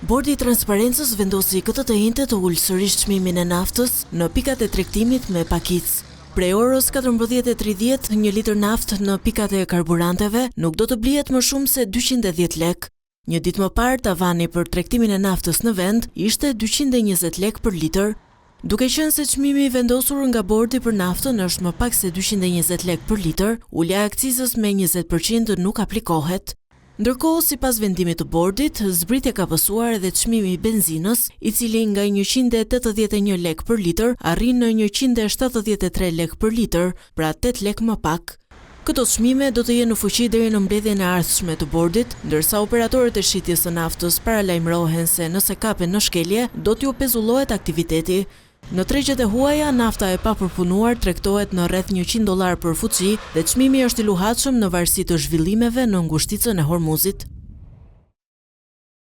Bordi i Transparencës vendosi këtë të njëjtë të ulë sërish çmimin e naftës në pikat e tregtimit me pakicë. Prej orës 14:30, 1 litër naftë në pikat e karburanteve nuk do të blihet më shumë se 210 lek. Një ditë më parë, tavani për tregtimin e naftës në vend ishte 220 lek për litër. Duke qenë se çmimi i vendosur nga bordi për naftën është më pak se 220 lek për litër, ulja e akcizës me 20% nuk aplikohet. Ndërkohë, sipas vendimit të bordit, zbritje ka pësuar edhe çmimi i benzinës, i cili nga 181 lek për litër arrin në 173 lek për litër, pra 8 lek më pak. Këto çmime do të jenë në fuqi deri në mbledhjen e ardhshme të bordit, ndërsa operatorët e shitjes së naftës paralajmërohen se nëse kapen në shkelje, do t'ju pezullohet aktiviteti. Në tregjet e huaja, nafta e papërpunuar tregtohet në rreth $100 për fuqi dhe çmimi është i luhatshëm në varësi të zhvillimeve në ngushticën e Hormuzit.